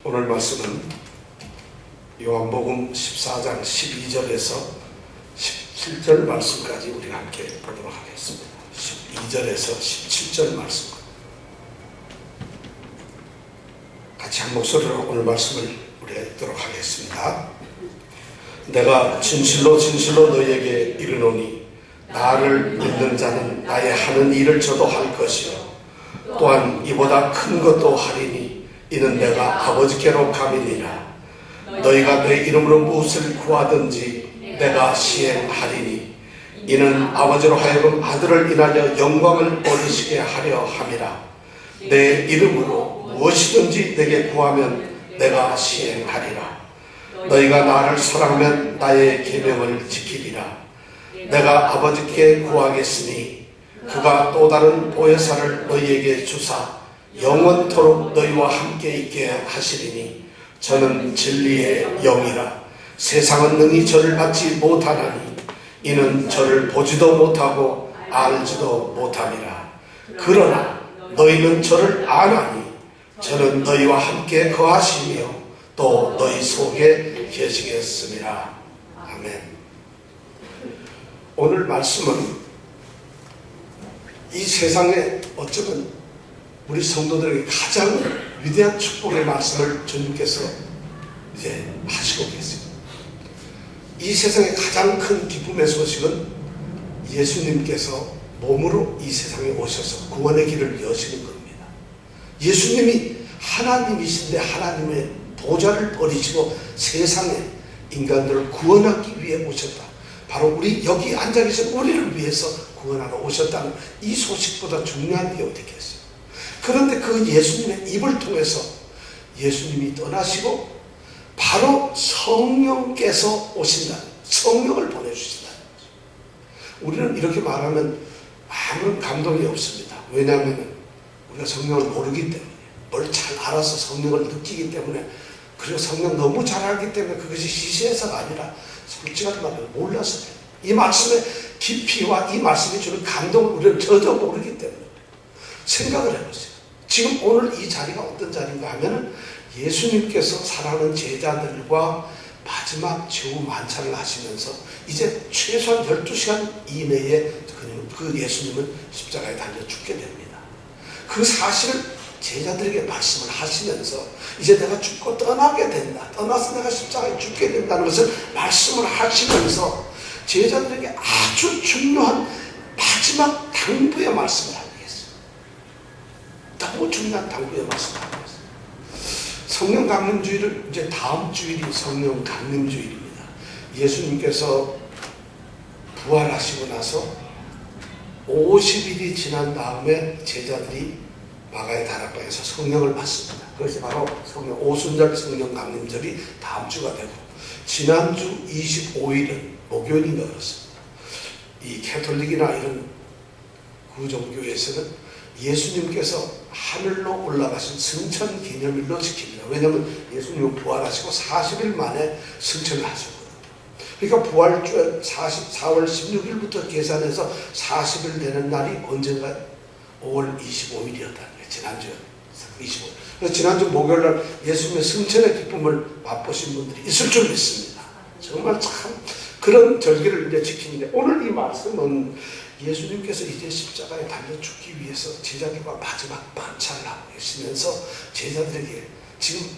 오늘 말씀은 요한복음 14장 12절에서 17절 말씀까지 우리가 함께 보도록 하겠습니다. 12절에서 17절 말씀 같이 한 목소리로 오늘 말씀을 우리가 읽도록 하겠습니다. 내가 진실로 진실로 너희에게 이르노니 나를 믿는 자는 나의 하는 일을 저도 할 것이요 또한 이보다 큰 것도 하리니 이는 내가 아버지께로 감이니라. 너희가 내 이름으로 무엇을 구하든지 내가 시행하리니 이는 아버지로 하여금 아들을 인하여 영광을 얻으시게 하려 함이라. 내 이름으로 무엇이든지 내게 구하면 내가 시행하리라. 너희가 나를 사랑하면 나의 계명을 지키리라. 내가 아버지께 구하겠으니 그가 또 다른 보혜사를 너희에게 주사 영원토록 너희와 함께 있게 하시리니 저는 진리의 영이라. 세상은 능히 저를 받지 못하나니 이는 저를 보지도 못하고 알지도 못함이라. 그러나 너희는 저를 아나니 저는 너희와 함께 거하시며 또 너희 속에 계시겠습니다. 아멘. 오늘 말씀은 이 세상에 어쩌면 우리 성도들에게 가장 위대한 축복의 말씀을 주님께서 이제 하시고 계십니다. 이 세상에 가장 큰 기쁨의 소식은 예수님께서 몸으로 이 세상에 오셔서 구원의 길을 여시는 겁니다. 예수님이 하나님이신데 하나님의 보좌를 버리시고 세상에 인간들을 구원하기 위해 오셨다. 바로 우리 여기 앉아 계신 우리를 위해서 구원하러 오셨다는 이 소식보다 중요한 게 어디 있겠어요? 그런데 그 예수님의 입을 통해서 예수님이 떠나시고 바로 성령께서 오신다. 성령을 보내주신다는 거죠. 우리는 이렇게 말하면 아무런 감동이 없습니다. 왜냐하면 우리가 성령을 모르기 때문에, 뭘 잘 알아서 성령을 느끼기 때문에, 그리고 성령 너무 잘 알기 때문에 그것이 시시해서가 아니라 솔직하게 말하면 몰라서 돼요. 이 말씀의 깊이와 이 말씀이 주는 감동을 우리는 전혀 모르기 때문에. 생각을 해보세요. 지금 오늘 이 자리가 어떤 자리인가 하면은 예수님께서 사랑하는 제자들과 마지막 최후 만찬을 하시면서 이제 최소한 12시간 이내에 그 예수님은 십자가에 달려 죽게 됩니다. 그 사실을 제자들에게 말씀을 하시면서 이제 내가 죽고 떠나게 된다. 떠나서 내가 십자가에 죽게 된다는 것을 말씀을 하시면서 제자들에게 아주 중요한 마지막 당부의 말씀을 하셨어요. 너무 중요한 당부의 말씀을 하고 있어요. 성령 강림주일은 이제 다음 주일이 성령 강림주일입니다. 예수님께서 부활하시고 나서 50일이 지난 다음에 제자들이 마가의 다락방에서 성령을 받습니다. 그것이 바로 성령 오순절 성령 강림절이 다음 주가 되고 지난주 25일은 목요일인가 그렇습니다. 이 캐톨릭이나 이런 구종교에서는 예수님께서 하늘로 올라가신 승천 기념일로 지킵니다. 왜냐하면 예수님은 부활하시고 40일 만에 승천을 하셨거든요. 그러니까 부활주에 4월 16일부터 계산해서 40일 되는 날이 언젠가 5월 25일이었다는 거예요. 지난주 25일. 그래서 지난주 목요일날 예수님의 승천의 기쁨을 맛보신 분들이 있을 줄 믿습니다. 정말 참 그런 절기를 이제 지키는데 오늘 이 말씀은 예수님께서 이제 십자가에 달려 죽기 위해서 제자들과 마지막 만찬을 하고 계시면서 제자들에게 지금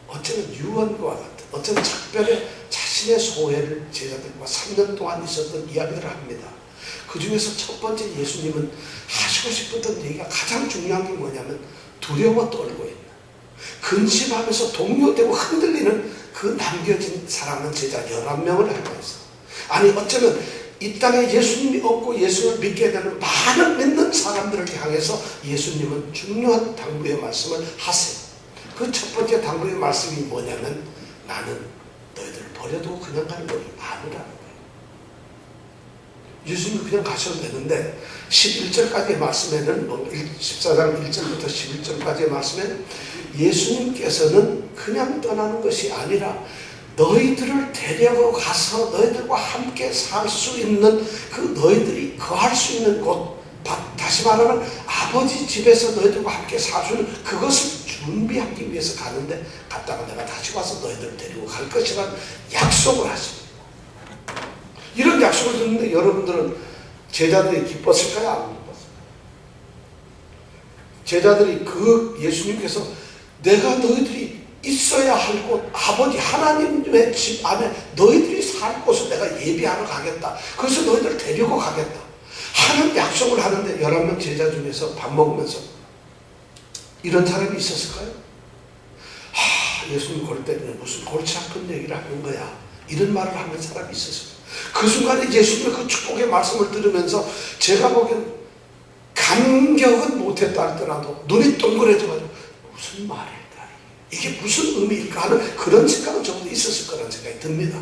어쩌면 유언과 같은 어쩌면 작별의 자신의 소회를 제자들과 3년 동안 있었던 이야기를 합니다. 그 중에서 첫 번째 예수님은 하시고 싶었던 얘기가 가장 중요한 게 뭐냐면 두려워 떨고 있는, 근심하면서 동요되고 흔들리는 그 남겨진 사랑하는 제자 11명을 향해서, 아니 어쩌면 이 땅에 예수님이 없고 예수를 믿게 되는 많은 믿는 사람들을 향해서 예수님은 중요한 당부의 말씀을 하세요. 그 첫 번째 당부의 말씀이 뭐냐면 나는 너희들을 버려두고 그냥 가는 걸 아니라는 거예요. 예수님이 그냥 가셔도 되는데 11절까지의 말씀에는 14장 1절부터 11절까지의 말씀에는 예수님께서는 그냥 떠나는 것이 아니라 너희들을 데려고 가서 너희들과 함께 살 수 있는 그 너희들이 거할 수 있는 곳, 다시 말하면 아버지 집에서 너희들과 함께 살 수 있는 그것을 준비하기 위해서 가는데 갔다가 내가 다시 와서 너희들 데리고 갈 것이라는 약속을 하십니다. 이런 약속을 듣는데 여러분들은 제자들이 기뻤을까요? 안 기뻤을까요? 제자들이 그 예수님께서 내가 너희들이 있어야 할 곳, 아버지 하나님의 집 안에 너희들이 살 곳을 내가 예비하러 가겠다. 그래서 너희들 데리고 가겠다 하는 약속을 하는데 11명 제자 중에서 밥 먹으면서 이런 사람이 있었을까요? 예수님 골 때문에 무슨 골치 아픈 얘기를 하는 거야, 이런 말을 하는 사람이 있었을까요? 그 순간에 예수님의 그 축복의 말씀을 들으면서 제가 보기엔 감격은 못했다 할더라도 눈이 동그래져가지고 무슨 말일까, 이게 무슨 의미일까 하는 그런 생각은 적어도 있었을 거라는 생각이 듭니다.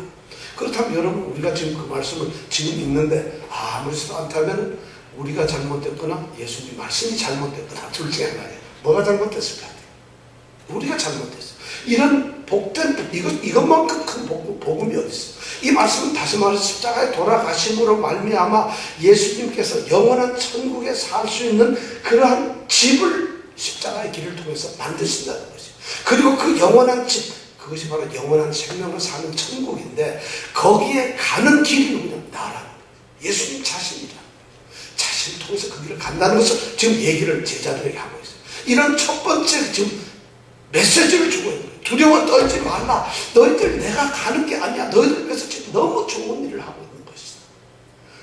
그렇다면 여러분, 우리가 지금 그 말씀을 지금 읽는데 아무렇지도 않다면 우리가 잘못됐거나 예수님 말씀이 잘못됐거나 둘 중에 하나예요. 뭐가 잘못됐을 것 같아요? 우리가 잘못됐어요. 이런 복된 이것만큼 큰 복음이 어디 있어요? 이 말씀은 다시 말해서 십자가에 돌아가심으로 말미암아 예수님께서 영원한 천국에 살 수 있는 그러한 집을 십자가의 길을 통해서 만드신다는 것이죠. 그리고 그 영원한 집, 그것이 바로 영원한 생명을 사는 천국인데 거기에 가는 길이 누구냐? 나라는 예수님 자신이라. 자신을 통해서 그 길을 간다는 것을 지금 얘기를 제자들에게 하고 있어요. 이런 첫 번째 지금 메시지를 주고 있는 거예요. 두려워 떨지 말라. 너희들 내가 가는 게 아니야. 너희들 위해서 지금 너무 좋은 일을 하고 있는 것이다.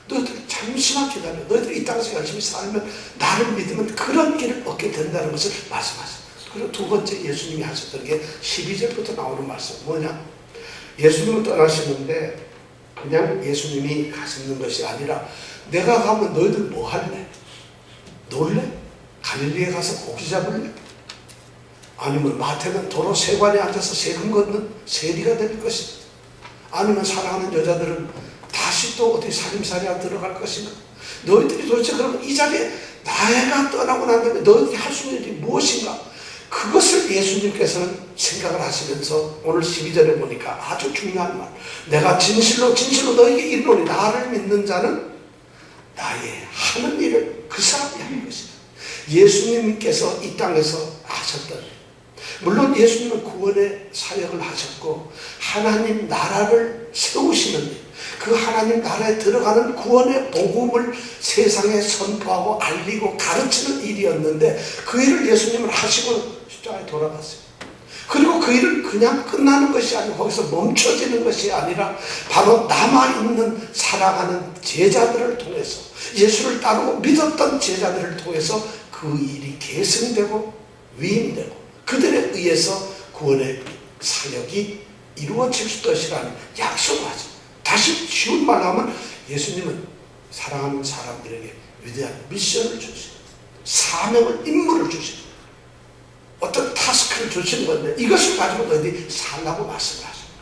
너희들 잠시만 기다려. 너희들 이 땅에서 열심히 살면 나를 믿으면 그런 길을 얻게 된다는 것을 말씀하셨어요. 그리고 두 번째 예수님이 하셨던 게 12절부터 나오는 말씀 뭐냐? 예수님을 떠나시는데 그냥 예수님이 가시는 것이 아니라 내가 가면 너희들 뭐 할래? 놀래? 갈릴리에 가서 고기 잡을래? 아니면 마태는 도로 세관에 앉아서 세금 걷는 세리가 될 것인가? 아니면 사랑하는 여자들은 다시 또 어디 살림살이에 들어갈 것인가? 너희들이 도대체 그러면 이 자리에 내가 떠나고 난 다음에 너희들이 할 수 있는 일이 무엇인가? 그것을 예수님께서는 생각을 하시면서 오늘 12절에 보니까 아주 중요한 말, 내가 진실로 너희에게 이르노니 나를 믿는 자는 나의 하는 일을 그 사람이 하는 것이다. 예수님께서 이 땅에서 하셨던 일, 물론 예수님은 구원의 사역을 하셨고 하나님 나라를 세우시는 일, 그 하나님 나라에 들어가는 구원의 복음을 세상에 선포하고 알리고 가르치는 일이었는데 그 일을 예수님은 하시고 십자가에 돌아갔어요. 그리고 그 일은 그냥 끝나는 것이 아니고 거기서 멈춰지는 것이 아니라 바로 남아있는 살아가는 제자들을 통해서, 예수를 따르고 믿었던 제자들을 통해서 그 일이 계승되고 위임되고 그들에 의해서 구원의 사역이 이루어질 것이라는 약속을 하죠. 다시 쉬운 말로 하면 예수님은 사랑하는 사람들에게 위대한 미션을 주시고 사명을, 임무를 주시고 어떤 타스크를 주시는 건데 이것을 가지고 너희들이 살라고 말씀을 하십니다.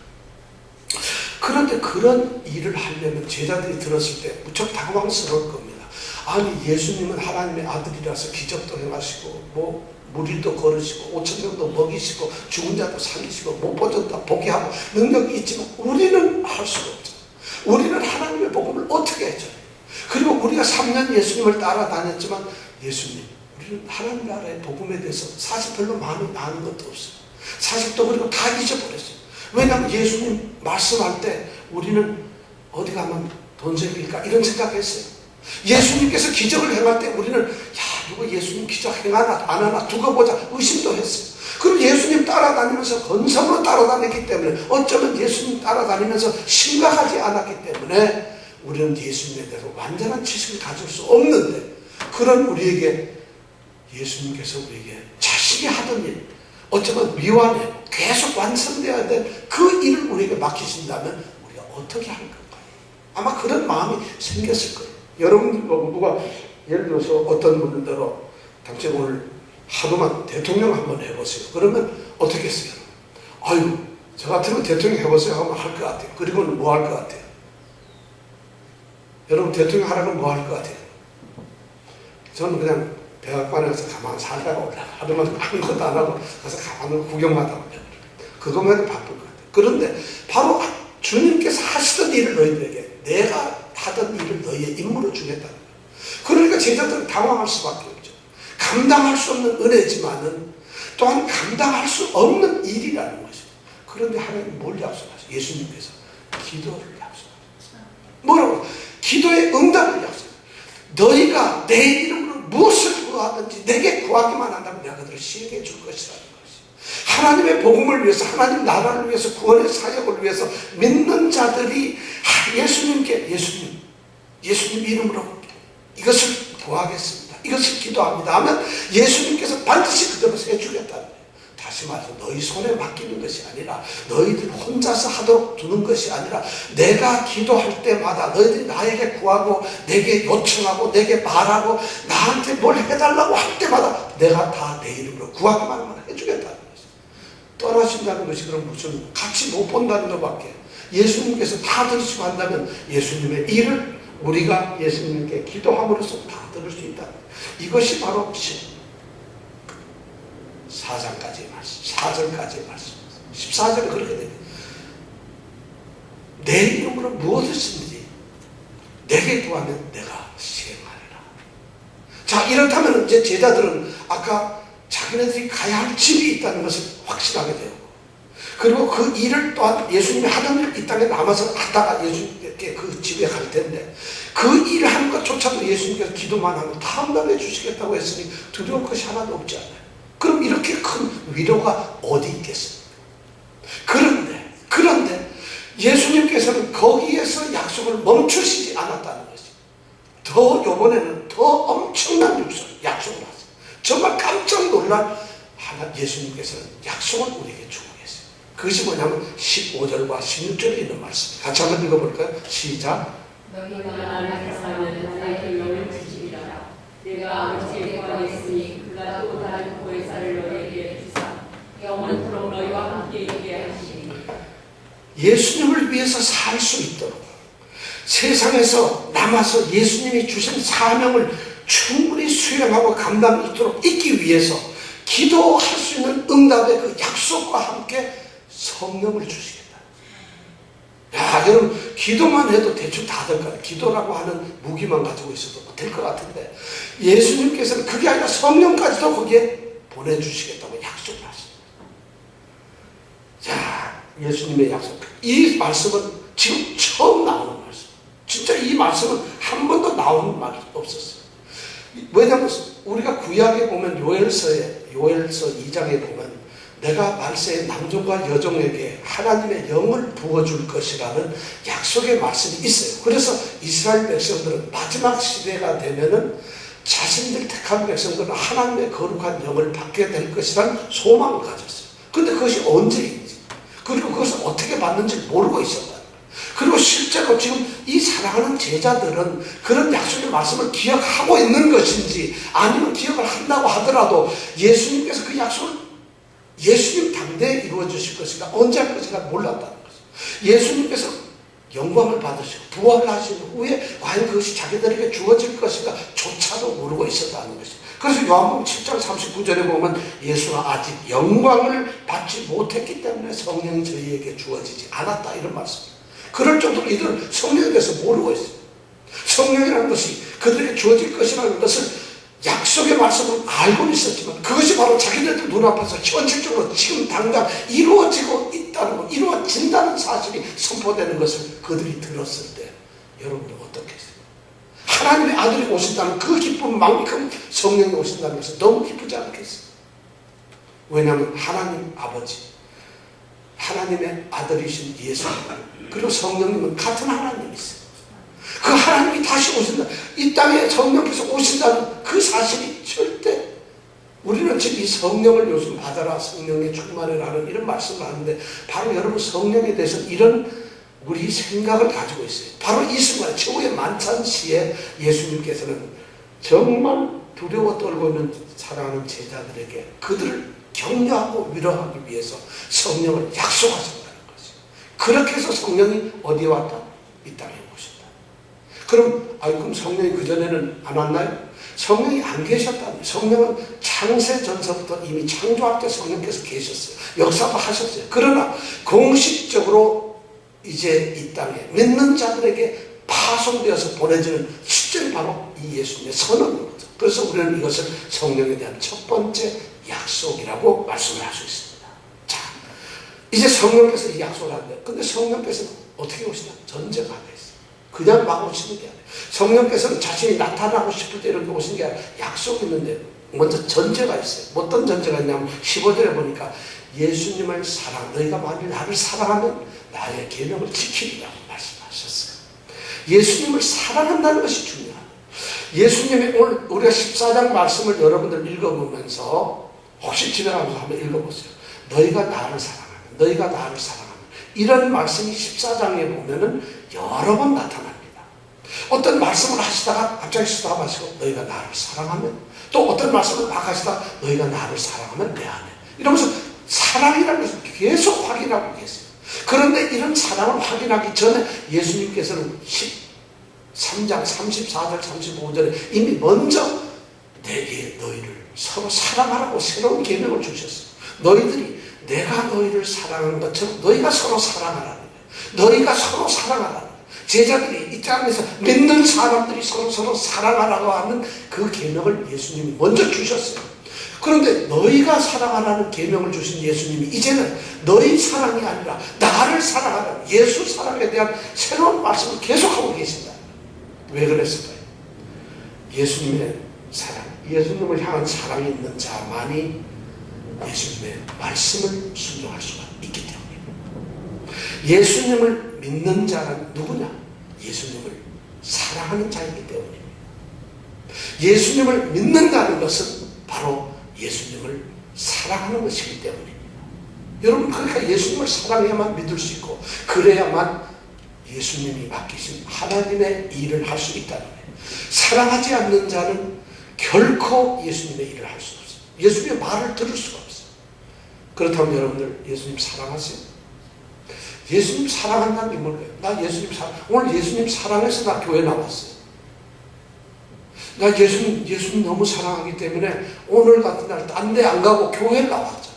그런데 그런 일을 하려면 제자들이 들었을 때 무척 당황스러울 겁니다. 아니 예수님은 하나님의 아들이라서 기적도 행하시고 무리도 걸으시고 5,000명도 먹이시고 죽은 자도 살리시고 못 보셨다 보게 하고 능력이 있지만 우리는 할 수가 없잖아요. 우리는 하나님의 복음을 어떻게 해줘요? 그리고 우리가 3년 예수님을 따라다녔지만 우리는 하나님 나라의 복음에 대해서 사실 별로 마음이 나는 것도 없어요. 사실 또 그리고 다 잊어버렸어요. 왜냐하면 예수님 말씀할 때 우리는 어디 가면 돈 생길까 이런 생각했어요. 예수님께서 기적을 행할 때 우리는 이거 예수님 기적 행하나 안 하나 두고 보자 의심도 했어요. 그럼 예수님 따라다니면서 건성으로 따라다녔기 때문에 어쩌면 예수님 따라다니면서 심각하지 않았기 때문에 우리는 예수님에 대해서 완전한 지식을 가질 수 없는데 그런 우리에게 예수님께서 우리에게 자신이 하던 일, 어쩌면 미완해 계속 완성되어야 될 그 일을 우리에게 맡기신다면 우리가 어떻게 할 건가요? 아마 그런 마음이 생겼을 거예요. 여러분 누가 예를 들어서 어떤 분들로 당신 오늘 하루만 대통령 한번 해보세요. 그러면 어떻게 했어요? 아유 저 같으면 대통령 해보세요 하면 할 것 같아요. 그리고는 뭐 할 것 같아요? 여러분 대통령 하라면 뭐 할 것 같아요? 저는 그냥 백악관에 가서 가만 살다가 올라가 하루만 아무것도 안 하고 가서 가만히 구경만 하고 그것만 해도 바쁠 것 같아요. 그런데 바로 주님께서 하시던 일을 너희들에게 내가 하던 일을 너희의 임무로 주겠다는 거예요. 그러니까 제자들은 당황할 수밖에 없죠. 감당할 수 없는 은혜지만은 또한 감당할 수 없는 일이라는 것입니다. 그런데 하나님 뭘 약속하세요? 예수님께서 기도를 약속하세요. 뭐라고? 기도의 응답을 약속해요. 너희가 내 이름으로 무엇을 구하든지 내게 구하기만 한다면 내가 그들을 시행해 줄 것이라는 것이에요. 하나님의 복음을 위해서, 하나님 나라를 위해서, 구원의 사역을 위해서 믿는 자들이 예수님 이름으로 이것을 구하겠습니다, 이것을 기도합니다 하면 예수님께서 반드시 그대로 해주겠다는 거예요. 다시 말해서 너희 손에 맡기는 것이 아니라, 너희들 혼자서 하도록 두는 것이 아니라, 내가 기도할 때마다 너희들이 나에게 구하고 내게 요청하고 내게 말하고 나한테 뭘 해달라고 할 때마다 내가 다 내 이름으로 구하기만 하면 해주겠다는 것이죠. 떠나신다는 것이 그럼 무슨 같이 못 본다는 것밖에. 예수님께서 다 들으시고 한다면 예수님의 일을 우리가 예수님께 기도함으로써 다 들을 수 있다. 이것이 바로 14장까지의 말씀, 4절까지의 말씀, 14절에 그렇게 됩니다. 내 이름으로 무엇이든지 내게 구하면 내가 시행하리라. 자, 이렇다면 이제 제자들은 아까 자기네들이 가야 할 집이 있다는 것을 확신하게 되고, 그리고 그 일을 또한 예수님이 하던 일 이 땅에 남아서 하다가 예수님께 그 집에 갈 텐데, 그 일을 하는 것조차도 예수님께서 기도만 하면 다 응답해 주시겠다고 했으니 두려울 것이 하나도 없지 않아요. 그럼 이렇게 큰 위로가 어디 있겠습니까? 그런데 예수님께서는 거기에서 약속을 멈추시지 않았다는 것이죠. 더 이번에는 더 엄청난 약속을 하세요. 정말 깜짝 놀란 예수님께서는 약속을 우리에게 주고 계세요. 그것이 뭐냐면 15절과 16절에 있는 말씀. 같이 한번 읽어볼까요? 시작. 너희가 나를 사랑하는 나의 영을 지키리라. 내가 아버지에게 구하겠으니 그가 또 다른 보혜사를 너희에게 주사 영원토록 너희와 함께 있게 하시니. 예수님을 위해서 살 수 있도록, 세상에서 남아서 예수님이 주신 사명을 충분히 수행하고 감당하도록 있기 위해서 기도할 수 있는 응답의 그 약속과 함께 성령을 주시겠다. 야, 여러분, 기도만 해도 대충 다 될 거예요. 기도라고 하는 무기만 가지고 있어도 될 것 같은데, 예수님께서는 그게 아니라 성령까지도 거기에 보내주시겠다고 약속을 하십니다. 자, 예수님의 약속. 이 말씀은 지금 처음 나오는 말씀. 진짜 이 말씀은 한 번도 나오는 말이 없었어요. 왜냐하면 우리가 구약에 보면 요엘서 2장에 보면 내가 말세의 남종과 여종에게 하나님의 영을 부어줄 것이라는 약속의 말씀이 있어요. 그래서 이스라엘 백성들은 마지막 시대가 되면은 자신들 택한 백성들은 하나님의 거룩한 영을 받게 될 것이라는 소망을 가졌어요. 그런데 그것이 언제인지, 그리고 그것을 어떻게 받는지 모르고 있었다. 그리고 실제로 지금 이 사랑하는 제자들은 그런 약속의 말씀을 기억하고 있는 것인지, 아니면 기억을 한다고 하더라도 예수님께서 그 약속을 예수님 당대에 이루어 주실 것인가, 언제 할 것인가 몰랐다는 거죠. 예수님께서 영광을 받으시고 부활하신 후에 과연 그것이 자기들에게 주어질 것인가 조차도 모르고 있었다는 것이죠. 그래서 요한복음 7장 39절에 보면 예수가 아직 영광을 받지 못했기 때문에 성령이 저희에게 주어지지 않았다, 이런 말씀입니다. 그럴 정도로 이들은 성령에 대해서 모르고 있어요. 성령이라는 것이 그들에게 주어질 것이라는 것을 약속의 말씀을 알고는 있었지만, 그것이 바로 자기네들 눈앞에서 현실적으로 지금 당장 이루어지고 있다는 것, 이루어진다는 사실이 선포되는 것을 그들이 들었을 때 여러분은 어떻겠어요? 하나님의 아들이 오신다는 그 기쁨만큼 성령이 오신다는 것은 너무 기쁘지 않겠어요? 왜냐하면 하나님 아버지, 하나님의 아들이신 예수님, 그리고 성령님은 같은 하나님이세요. 그 하나님이 다시 오신다, 이 땅에 성령께서 오신다는 그 사실이 절대, 우리는 지금 이 성령을 요즘 받아라, 성령의 충만을 하는 이런 말씀을 하는데, 바로 여러분 성령에 대해서 이런 우리 생각을 가지고 있어요. 바로 이 순간 최후의 만찬 시에 예수님께서는 정말 두려워 떨고 있는 사랑하는 제자들에게 그들을 격려하고 위로하기 위해서 성령을 약속하셨다는 거죠. 그렇게 해서 성령이 어디에 왔다? 이 땅에 오신다. 그럼 성령이 그전에는 안 왔나요? 성령이 안 계셨다는, 성령은 창세전서부터 이미 창조할 때 성령께서 계셨어요. 역사도 하셨어요. 그러나 공식적으로 이제 이 땅에 믿는 자들에게 파송되어서 보내지는 시점이 바로 이 예수님의 선언인 거죠. 그래서 우리는 이것을 성령에 대한 첫 번째 약속이라고 말씀을 할 수 있습니다. 자, 이제 성령께서 이 약속을 하는데, 근데 성령께서는 어떻게 오시냐? 전제가 하나 있어요. 그냥 막 오시는 게 아니에요. 성령께서는 자신이 나타나고 싶을 때 이렇게 오시는 게 아니라 약속이 있는데 먼저 전제가 있어요. 어떤 전제가 있냐면 15절에 보니까 예수님을 너희가 만일 나를 사랑하면 나의 계명을 지키리라고 말씀하셨어요. 예수님을 사랑한다는 것이 중요합니다. 예수님이 오늘 우리가 14장 말씀을 여러분들 읽어보면서 혹시 집에 가서 한번 읽어보세요. 너희가 나를 사랑하면, 너희가 나를 사랑하면, 이런 말씀이 14장에 보면은 여러 번 나타납니다. 어떤 말씀을 하시다가 갑자기 수다하시고 너희가 나를 사랑하면, 또 어떤 말씀을 막 하시다가 너희가 나를 사랑하면 내 안에, 이러면서 사랑이라는 것을 계속 확인하고 계세요. 그런데 이런 사랑을 확인하기 전에 예수님께서는 13장 34절 35절에 이미 먼저 내게 너희를 서로 사랑하라고 새로운 계명을 주셨어요. 너희들이 내가 너희를 사랑하는 것처럼 너희가 서로 사랑하라는 거예요. 너희가 서로 사랑하라는 거예요. 제자들이 이 땅에서 믿는 사람들이 서로 사랑하라고 하는 그 계명을 예수님이 먼저 주셨어요. 그런데 너희가 사랑하라는 계명을 주신 예수님이 이제는 너희 사랑이 아니라 나를 사랑하라는 예수 사랑에 대한 새로운 말씀을 계속하고 계신다. 왜 그랬을까요? 예수님의 사랑, 예수님을 향한 사랑이 있는 자만이 예수님의 말씀을 순종할 수가 있기 때문입니다. 예수님을 믿는 자는 누구냐? 예수님을 사랑하는 자이기 때문입니다. 예수님을 믿는다는 것은 바로 예수님을 사랑하는 것이기 때문입니다. 여러분, 그러니까 예수님을 사랑해야만 믿을 수 있고, 그래야만 예수님이 맡기신 하나님의 일을 할 수 있다는 거예요. 사랑하지 않는 자는 결코 예수님의 일을 할 수 없어요. 예수님의 말을 들을 수가 없어요. 그렇다면 여러분들 예수님 사랑하세요? 예수님 사랑한다는 게 뭘까요? 나 예수님 오늘 예수님 사랑해서 나 교회 나왔어요. 나 예수님 너무 사랑하기 때문에 오늘 같은 날 딴 데 안 가고 교회를 나왔잖아요.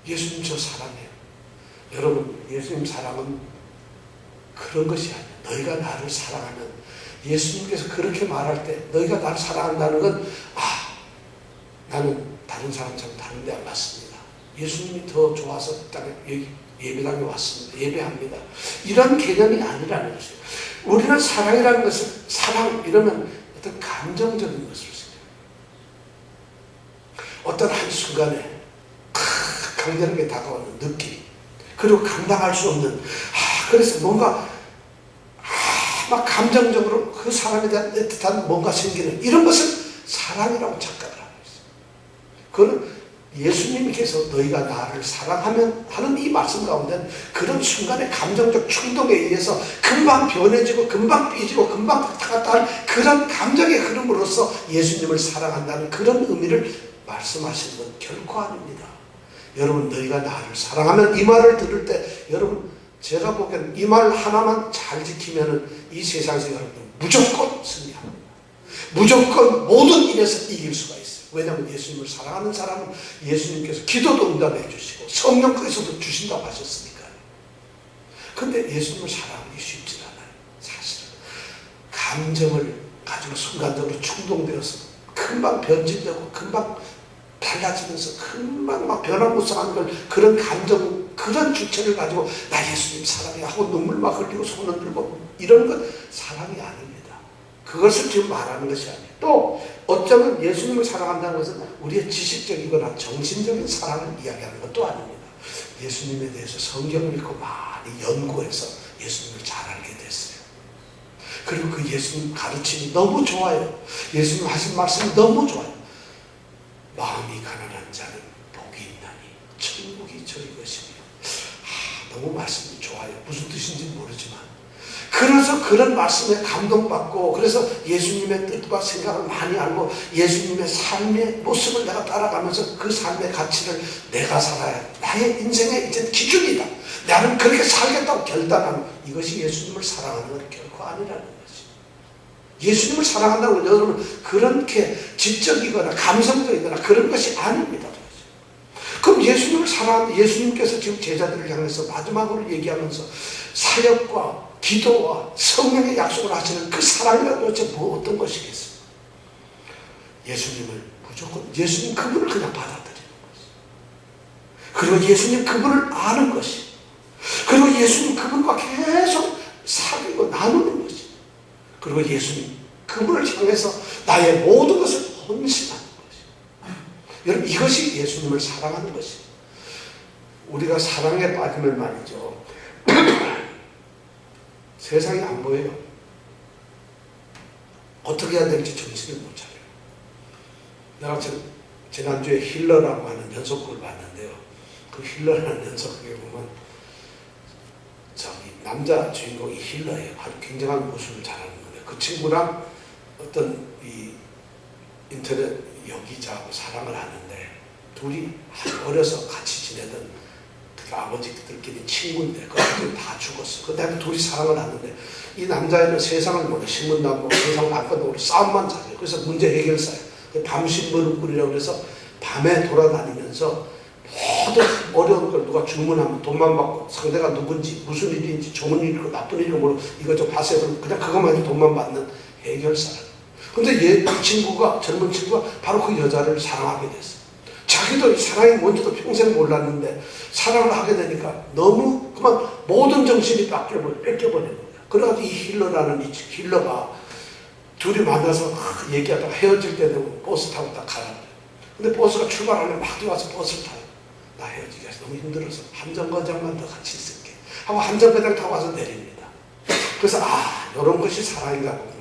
예수님 저 사랑해요. 여러분, 예수님 사랑은 그런 것이 아니에요. 너희가 나를 사랑하면, 예수님께서 그렇게 말할 때 너희가 나를 사랑한다는 건, 나는 다른 사람처럼 다른 데 안 갔습니다. 예수님이 더 좋아서 땅에 예배당에 왔습니다. 예배합니다. 이런 개념이 아니라는 것이에요. 우리는 사랑이라는 것은, 사랑 이러면 어떤 감정적인 것을 생각해요. 어떤 한순간에 강렬하게 다가오는 느낌, 그리고 감당할 수 없는, 그래서 뭔가 막 감정적으로 그 사람에 대한 애틋한 뭔가 생기는 이런 것을 사랑이라고 착각을 하고 있어요. 그건 예수님께서 너희가 나를 사랑하면 하는 이 말씀 가운데 그런 순간의 감정적 충동에 의해서 금방 변해지고 금방 삐지고 금방 왔다 갔다 할 그런 감정의 흐름으로써 예수님을 사랑한다는 그런 의미를 말씀하시는 건 결코 아닙니다. 여러분, 너희가 나를 사랑하면, 이 말을 들을 때 여러분, 제가 보기에는 이 말 하나만 잘 지키면 이 세상에서 여러분 무조건 승리합니다. 무조건 모든 일에서 이길 수가 있어요. 왜냐하면 예수님을 사랑하는 사람은 예수님께서 기도도 응답해 주시고 성령께서도 주신다고 하셨으니까요. 그런데 예수님을 사랑하기 쉽지 않아요. 사실은 감정을 가지고 순간적으로 충동되어서 금방 변질되고 금방 달라지면서 금방 막 변화무쌍한 걸, 그런 감정, 그런 주체를 가지고 나 예수님 사랑해 하고 눈물 막 흘리고 손 흔들고 이런 건 사랑이 아닙니다. 그것을 지금 말하는 것이 아니에요. 또 어쩌면 예수님을 사랑한다는 것은 우리의 지식적이거나 정신적인 사랑을 이야기하는 것도 아닙니다. 예수님에 대해서 성경을 읽고 많이 연구해서 예수님을 잘 알게 됐어요. 그리고 그 예수님 가르침이 너무 좋아요. 예수님 하신 말씀이 너무 좋아요. 마음이 가난한 자는 복이 있나니 천국이 저희 것이며. 너무 말씀이 좋아요. 무슨 뜻인지 모르지만, 그래서 그런 말씀에 감동받고, 그래서 예수님의 뜻과 생각을 많이 알고 예수님의 삶의 모습을 내가 따라가면서 그 삶의 가치를 내가 살아야 나의 인생의 이제 기준이다, 나는 그렇게 살겠다고 결단하는, 이것이 예수님을 사랑하는 건 결코 아니라는 거지. 예수님을 사랑한다는 건 여러분 그렇게 지적이거나 감성적이거나 그런 것이 아닙니다. 그럼 예수님을 사랑하는데, 예수님께서 지금 제자들을 향해서 마지막으로 얘기하면서 사역과 기도와 성령의 약속을 하시는 그 사랑이란 도대체 어떤 것이겠어요? 예수님을 무조건 예수님 그분을 그냥 받아들이는 것이. 그리고 예수님 그분을 아는 것이. 그리고 예수님 그분과 계속 사귀고 나누는 것이. 그리고 예수님 그분을 향해서 나의 모든 것을 헌신하는 것이. 여러분 이것이 예수님을 사랑하는 것이. 우리가 사랑에 빠지면 말이죠. 세상이 안 보여요. 어떻게 해야 될지 정신을 못 차려요. 내가 지난주에 힐러라고 하는 연속극을 봤는데요. 그 힐러라는 연속극에 보면 남자 주인공이 힐러예요. 아주 굉장한 무술을 잘하는 거예요. 그 친구랑 어떤 이 인터넷 연기자하고 사랑을 하는데 둘이 아주 어려서 같이 지내던 그 아버지들끼리 친구인데 그 아버지는 다 죽었어. 그때 둘이 사랑을 하는데 이 남자애는 세상을 모르고 신문도 안 보고 세상을 안 모르고 싸움만 잘해요. 그래서 문제 해결사예요. 밤신문을 꾸리라고 그래서 밤에 돌아다니면서 모든 어려운 걸 누가 주문하면 돈만 받고 상대가 누군지 무슨 일인지 좋은 일이고 나쁜 일이고 모르고 이거 좀 하세요. 그냥 그것만 해도 돈만 받는 해결사예요. 근데 이 친구가 젊은 친구가 바로 그 여자를 사랑하게 됐어요. 자기도 사랑이 뭔지도 평생 몰랐는데 사랑을 하게 되니까 너무 그만 모든 정신이 뺏겨버리는 거예요. 그래가지고 이 힐러라는 이 힐러가 둘이 만나서 얘기하다가 헤어질 때 되면 버스 타고 딱 가라. 근데 버스가 출발하면 막 뛰어와서 버스를 타요. 나 헤어지기가 너무 힘들어서 한 정거장만 더 같이 있을게 하고 한 정거장 타고 와서 내립니다. 그래서 이런 것이 사랑인가 보구나.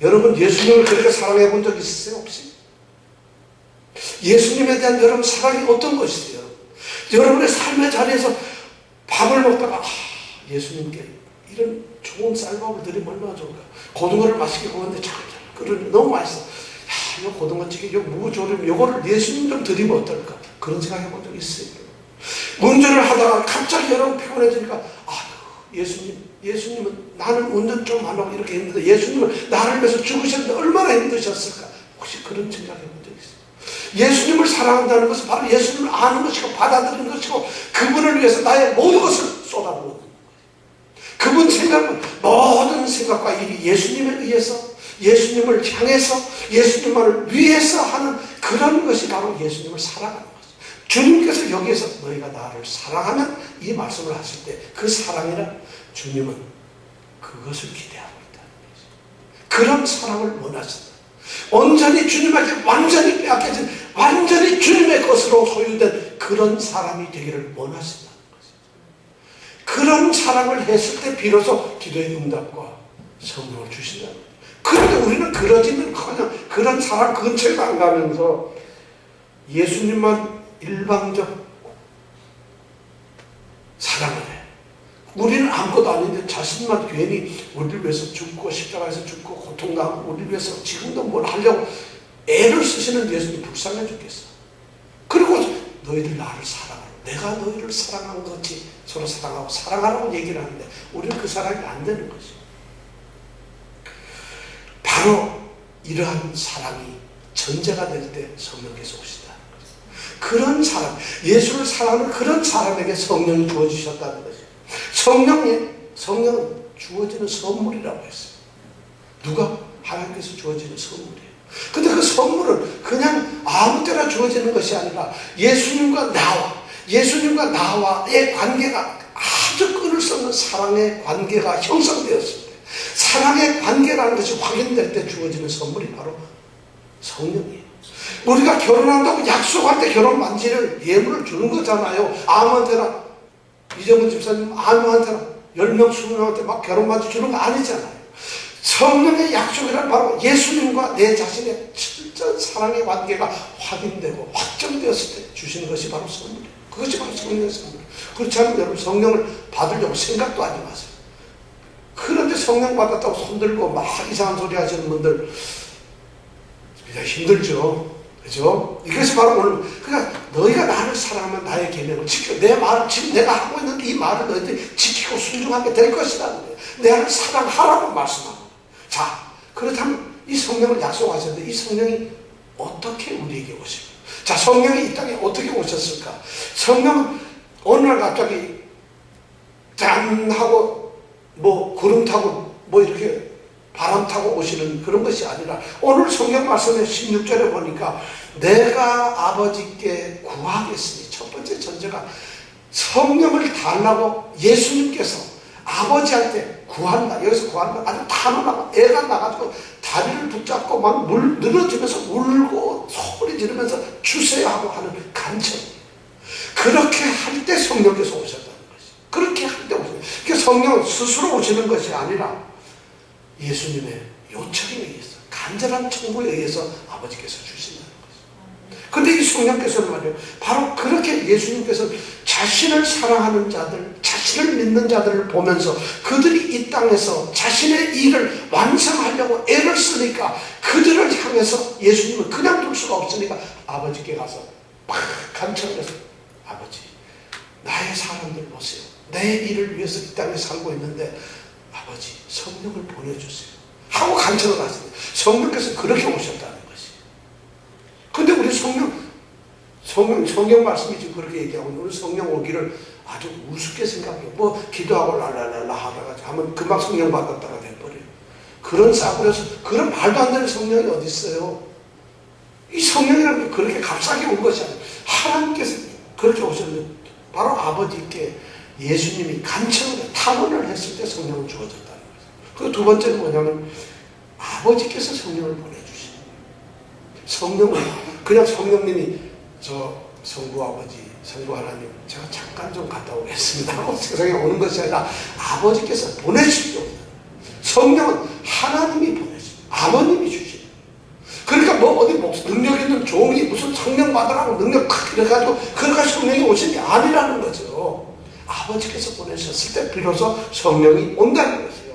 여러분 예수님을 그렇게 사랑해 본 적 있으세요? 혹시? 예수님에 대한 여러분 사랑이 어떤 것이세요? 여러분의 삶의 자리에서 밥을 먹다가 예수님께 이런 좋은 쌀밥을 드리면 얼마나 좋을까. 고등어를 맛있게 구웠는데 잘 끓으니 너무 맛있어. 이거 고등어찌개, 이거 무조림, 이거를 예수님 좀 드리면 어떨까? 그런 생각 해본 적 있어요. 운전을 하다가 갑자기 여러분 피곤해지니까 예수님은 나는 운전 좀 안 하고 이렇게 했는데 예수님은 나를 위해서 죽으셨는데 얼마나 힘드셨을까? 혹시 그런 생각 해본 적 있어요? 예수님을 사랑한다는 것은 바로 예수님을 아는 것이고 받아들이는 것이고 그분을 위해서 나의 모든 것을 쏟아부는 거예요. 그분 생각은 모든 생각과 일이 예수님에 의해서 예수님을 향해서 예수님만을 위해서 하는 그런 것이 바로 예수님을 사랑하는 거죠. 주님께서 여기에서 너희가 나를 사랑하면 이 말씀을 하실 때 그 사랑이란 주님은 그것을 기대하고 있다는 거죠. 그런 사랑을 원하신다. 온전히 주님에게 완전히 빼앗겨진 완전히 주님의 것으로 소유된 그런 사람이 되기를 원하신다는 거죠. 그런 사랑을 했을 때 비로소 기도의 응답과 성령을 주신다는 거죠. 그런데 우리는 그러지는 그냥 그런 사람 근처에 안 가면서 예수님만 일방적 사랑을 해. 우리는 아무것도 아닌데 자신만 괜히 우리를 위해서 죽고 십자가에서 죽고 고통당하고 우리를 위해서 지금도 뭘 하려고 애를 쓰시는 예수님 불쌍해 죽겠어. 그리고 너희들 나를 사랑하라. 내가 너희를 사랑한 것이 서로 사랑하고 사랑하라고 얘기를 하는데 우리는 그 사랑이 안 되는 거지. 바로 이러한 사랑이 전제가 될 때 성령께서 오시다는 거죠. 그런 사람, 예수를 사랑하는 그런 사람에게 성령이 주어지셨다는 거죠. 성령은 주어지는 선물이라고 했어요. 누가? 하나님께서 주어지는 선물이에요. 근데 그 선물은 그냥 아무 때나 주어지는 것이 아니라 예수님과 나와의 관계가 아주 끈을 썩는 사랑의 관계가 형성되었을 때 사랑의 관계라는 것이 확인될 때 주어지는 선물이 바로 성령이에요. 우리가 결혼한다고 약속할 때 결혼 반지를 예물을 주는 거잖아요. 아무한테나 이정은 집사님 아무한테나 10명 20명한테 막 결혼 반지 주는 거 아니잖아요. 성령의 약속이란 바로 예수님과 내 자신의 철저한 사랑의 관계가 확인되고 확정되었을 때 주시는 것이 바로 선물이에요. 그것이 바로 성령의 선물. 그렇지 않으면 여러분 성령을 받으려고 생각도 하지 마세요. 그런데 성령 받았다고 손들고 막 이상한 소리 하시는 분들 그냥 힘들죠. 그죠? 이것이 바로 오늘 그러니까 너희가 나를 사랑하면 나의 계명을 지켜. 내 말을 지금 내가 하고 있는 이 말을 너희들이 지키고 순종하게 될 것이라는 거예요. 나를 사랑하라고 말씀하고. 자, 그렇다면 이 성령을 약속하셨는데 이 성령이 어떻게 우리에게 오실까? 자, 성령이 이 땅에 어떻게 오셨을까? 성령은 어느 날 갑자기 짠 하고 뭐 구름 타고 뭐 이렇게 바람 타고 오시는 그런 것이 아니라 오늘 성경 말씀의 16절에 보니까 내가 아버지께 구하겠으니 첫 번째 전제가 성령을 달라고 예수님께서 아버지한테 구한다. 여기서 구한다. 아주 단호하고 애가 나가지고 다리를 붙잡고 막 늘어지면서 울고 소리 지르면서 주세요 하고 하는 간청. 그렇게 할 때 성령께서 오셨다는 것이. 그렇게 할 때 오셨다. 그러니까 성령은 스스로 오시는 것이 아니라 예수님의 요청에 의해서 간절한 청구에 의해서 아버지께서 주신다는 것이죠. 그런데 이 성령께서는 말이에요. 바로 그렇게 예수님께서 자신을 사랑하는 자들, 자신을 믿는 자들을 보면서 그들이 이 땅에서 자신의 일을 완성하려고 애를 쓰니까 그들을 향해서 예수님은 그냥 둘 수가 없으니까 아버지께 가서 막 간청을 해서 아버지, 나의 사람들 보세요. 내 일을 위해서 이 땅에 살고 있는데 아버지 성령을 보내주세요 하고 간청을 하십니다. 성령께서 그렇게 오셨다는 것이. 근데 우리 성경 말씀이 지금 그렇게 얘기하고 우리 성령 오기를 아주 우습게 생각해요. 뭐 기도하고 랄랄랄라 하다가 하면 금방 성령 받았다가 돼버려요. 그런 싸구려서 그런 말도 안 되는 성령이 어디 있어요. 이 성령이라는 게 그렇게 값싸게 온 것이 아니에요. 하나님께서 그렇게 오셨는데 바로 아버지께 예수님이 간청을 탄원을 했을 때 성령을 주어졌다는 거죠. 그리고 두 번째는 뭐냐면 아버지께서 성령을 보내주시는 거예요. 성령을 그냥 성령님이 저 성부 아버지, 성부 하나님 제가 잠깐 좀 갔다 오겠습니다 하고 세상에 오는 것이 아니라 아버지께서 보내십시오. 성령은 하나님이 보내십시오. 아버님이 주시는. 그러니까 뭐 어디 능력 있는 종이 무슨 성령 받으라고 능력 팍 이래가지고 그러니까 성령이 오신 게 아니라는 거죠. 아버지께서 보내셨을 때 비로소 성령이 온다는 것이에요.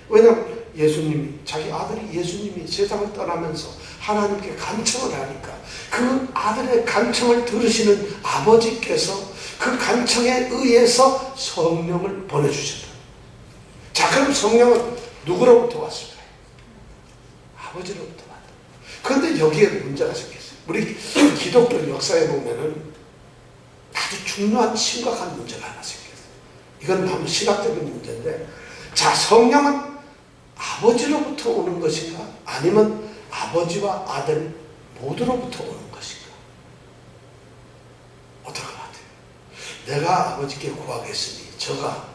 왜냐하면 예수님이 자기 아들이 예수님이 세상을 떠나면서 하나님께 간청을 하니까 그 아들의 간청을 들으시는 아버지께서 그 간청에 의해서 성령을 보내주셨다. 자, 그럼 성령은 누구로부터 왔을까요? 아버지로부터 왔다. 그런데 여기에 문제가 생겼어요. 우리 기독교 역사에 보면은 아주 중요한 심각한 문제가 하나 생겼어요. 이건 한번 신학적인 문제인데, 자, 성령은 아버지로부터 오는 것인가? 아니면 아버지와 아들 모두로부터 오는 것인가? 어떨 것 같아요? 내가 아버지께 구하겠으니 저가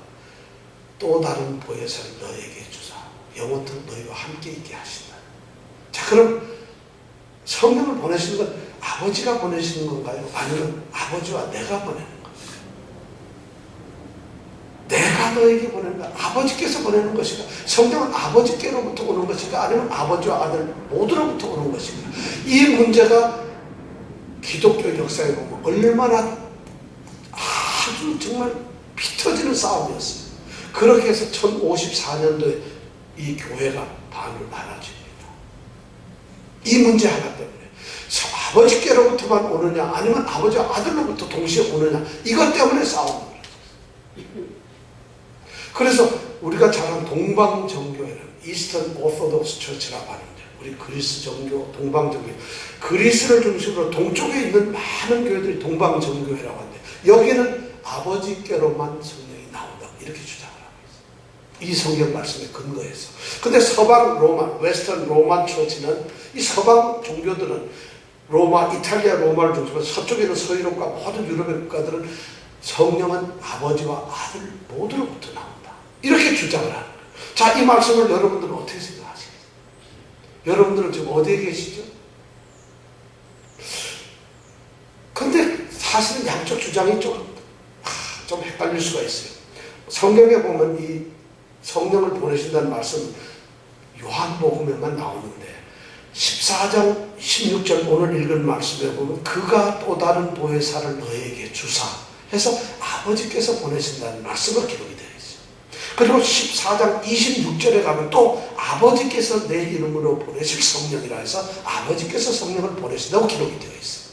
또 다른 보혜사를 너에게 주사 영원토록 너희와 함께 있게 하신다. 자, 그럼 성령을 보내시는 건 아버지가 보내시는 건가요? 아니면 아버지와 내가 보내는 건가요? 내가 너에게 보내는 거 아버지께서 보내는 것인가? 성령은 아버지께로부터 오는 것인가? 아니면 아버지와 아들 모두로부터 오는 것인가? 이 문제가 기독교 역사에 보면 얼마나 아주 정말 피 터지는 싸움이었어요. 그렇게 해서 1054년도에 이 교회가 반으로 나눠집니다. 이 문제 하나 때문에 아버지께로부터만 오느냐 아니면 아버지와 아들로부터 동시에 오느냐 이것 때문에 싸우는 거예요. 그래서 우리가 잘 아는 동방정교회는 이스턴 오소독스 처치라고 하는데 우리 그리스 정교, 동방정교 그리스를 중심으로 동쪽에 있는 많은 교회들이 동방정교회라고 하는데 여기는 아버지께로만 성령이 나온다고 이렇게 주장을 하고 있어요. 이 성경 말씀에 근거해서. 근데 서방 로마, 웨스턴 로만 처치는 이 서방 종교들은 로마, 이탈리아 로마를 중심으로 서쪽에 있는 서유럽과 모든 유럽의 국가들은 성령은 아버지와 아들 모두로부터 나온다. 이렇게 주장을 하는 거예요. 자, 이 말씀을 여러분들은 어떻게 생각하시겠어요? 여러분들은 지금 어디에 계시죠? 근데 사실은 양쪽 주장이 좀 헷갈릴 수가 있어요. 성경에 보면 이 성령을 보내신다는 말씀 요한복음에만 나오는데 14장 16절 오늘 읽은 말씀에 보면 그가 또 다른 보혜사를 너에게 주사 해서 아버지께서 보내신다는 말씀을 기록이 되어 있어요. 그리고 14장 26절에 가면 또 아버지께서 내 이름으로 보내실 성령이라 해서 아버지께서 성령을 보내신다고 기록이 되어 있어요.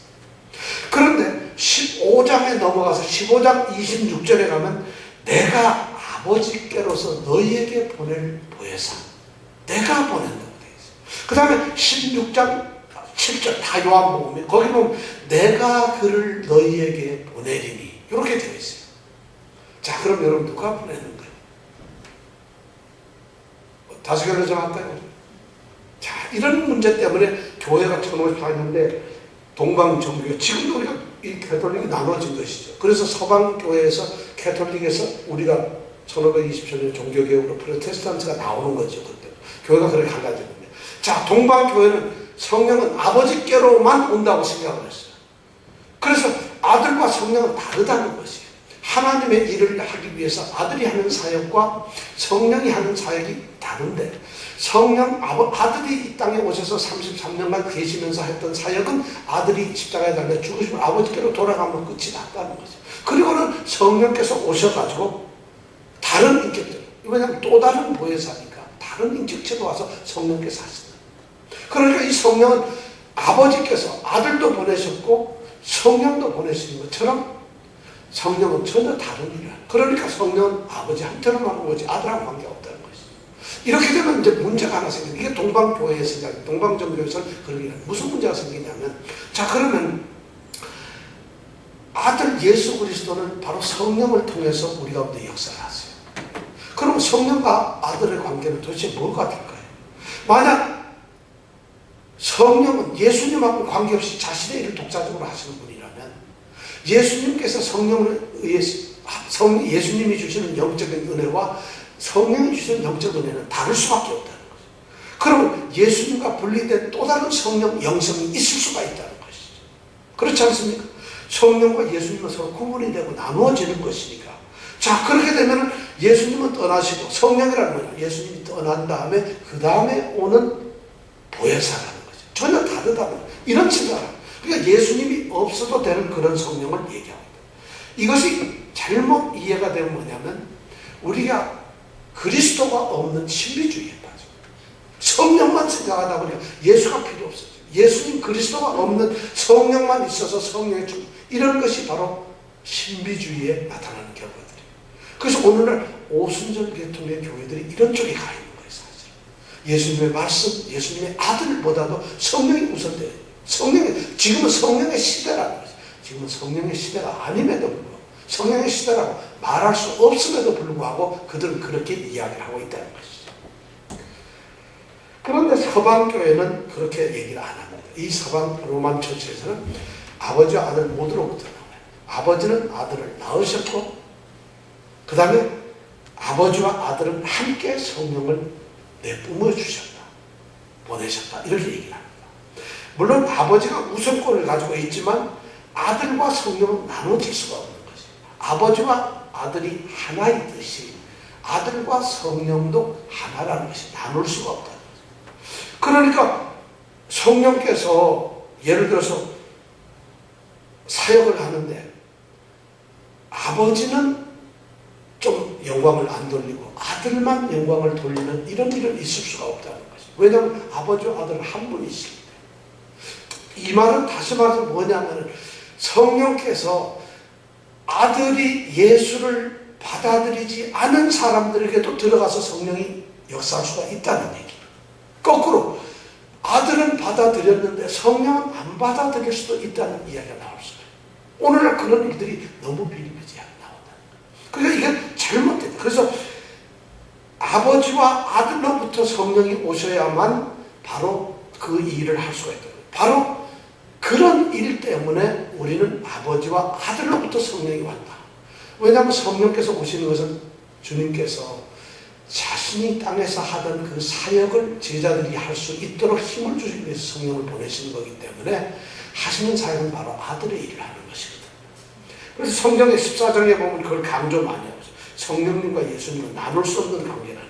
그런데 15장에 넘어가서 15장 26절에 가면 내가 아버지께로서 너희에게 보낼 보혜사 내가 보낸다고 되어 있어요. 그 다음에 16장 7절 다 요한복음에 거기 보면 내가 그를 너희에게 보내리니 이렇게 되어 있어요. 자, 그럼 여러분 누가 보내는 거예요? 다수결로 정할까요? 자, 이런 문제 때문에 교회가 1554년대 동방정교회, 지금도 우리가 이 캐톨릭이 나눠진 것이죠. 그래서 서방교회에서 캐톨릭에서 우리가 1527년 종교개혁으로 프로테스탄트가 나오는 거죠. 그때 교회가 그렇게 갈라진 건데, 자, 동방교회는 성령은 아버지께로만 온다고 생각을 했어요. 그래서 아들과 성령은 다르다는 것이에요. 하나님의 일을 하기 위해서 아들이 하는 사역과 성령이 하는 사역이 다른데, 아들이 이 땅에 오셔서 33년간 계시면서 했던 사역은 아들이 십자가에 달려 죽으시면 아버지께로 돌아가면 끝이 났다는 거죠. 그리고는 성령께서 오셔가지고 다른 인격들, 왜냐하면 또 다른 보혜사니까 다른 인격체로 와서 성령께서 하신다. 그러니까 이 성령은 아버지께서 아들도 보내셨고 성령도 보내시는 것처럼 성령은 전혀 다른 일을 하는. 그러니까 성령은 아버지한테로만 오지 아들하고 관계없다는 것이죠. 이렇게 되면 이제 문제가 하나 생겨요. 이게 동방교회의 생각이에요. 동방정교에서는 그런 게 무슨 문제가 생기냐면, 자, 그러면 아들 예수 그리스도는 바로 성령을 통해서 우리 가운데 역사를 하세요. 그럼 성령과 아들의 관계는 도대체 뭐가 될까요? 만약 성령은 예수님하고 관계없이 자신의 일을 독자적으로 하시는 분이라면 예수님께서 성령을 의해서 예수님이 주시는 영적인 은혜와 성령이 주시는 영적 은혜는 다를 수밖에 없다는 거죠. 그러면 예수님과 분리된 또 다른 성령 영성이 있을 수가 있다는 것이죠. 그렇지 않습니까? 성령과 예수님은 서로 구분이 되고 나누어지는 것이니까. 자, 그렇게 되면 예수님은 떠나시고 성령이라는 거죠. 예수님이 떠난 다음에 그 다음에 오는 보혜사라는 거죠. 전혀 다르다는 거죠. 이런 생각을. 그러니까 예수님이 없어도 되는 그런 성령을 얘기합니다. 이것이 잘못 이해가 되면 뭐냐면 우리가 그리스도가 없는 신비주의에 빠져요. 성령만 생각하다 보니까 예수가 필요 없어요. 예수님 그리스도가 없는 성령만 있어서 성령의 주, 이런 것이 바로 신비주의에 나타나는 결과들이에요. 그래서 오늘날 오순절 계통의 교회들이 이런 쪽에 가 있는 거예요. 사실 예수님의 말씀, 예수님의 아들보다도 성령이 우선돼요. 지금은 성령의 시대라는 거죠. 지금은 성령의 시대가 아님에도 불구하고, 성령의 시대라고 말할 수 없음에도 불구하고 그들은 그렇게 이야기를 하고 있다는 것이죠. 그런데 서방교회는 그렇게 얘기를 안 합니다. 이 서방 로만 처치에서는 아버지와 아들 모두로부터 나와요. 아버지는 아들을 낳으셨고 그 다음에 아버지와 아들은 함께 성령을 내뿜어 주셨다, 보내셨다, 이렇게 얘기를 합니다. 물론 아버지가 우선권을 가지고 있지만 아들과 성령은 나눠질 수가 없는 것입니다. 아버지와 아들이 하나이듯이 아들과 성령도 하나라는 것이 나눌 수가 없다는 거죠. 그러니까 성령께서 예를 들어서 사역을 하는데 아버지는 좀 영광을 안 돌리고 아들만 영광을 돌리는 이런 일은 있을 수가 없다는 것이죠. 왜냐하면 아버지와 아들은 한 분이시기 때문에. 이 말은 다시 말해서 뭐냐면 성령께서 아들이 예수를 받아들이지 않은 사람들에게도 들어가서 성령이 역사할 수가 있다는 얘기예요. 거꾸로 아들은 받아들였는데 성령은 안 받아들일 수도 있다는 이야기가 나올 수가 있어요. 오늘날 그런 일들이 너무 비일비재하게 나온다. 그러니까 이게 잘못됐다. 그래서 아버지와 아들로부터 성령이 오셔야만 바로 그 일을 할 수가 있다. 바로 그런 일 때문에 우리는 아버지와 아들로부터 성령이 왔다. 왜냐하면 성령께서 오시는 것은 주님께서 자신이 땅에서 하던 그 사역을 제자들이 할 수 있도록 힘을 주시기 위해서 성령을 보내시는 거기 때문에 하시는 사역은 바로 아들의 일을 하는 것이거든요. 그래서 성경의 14장에 보면 그걸 강조 많이 하죠. 성령님과 예수님은 나눌 수 없는 관계라는 거예요.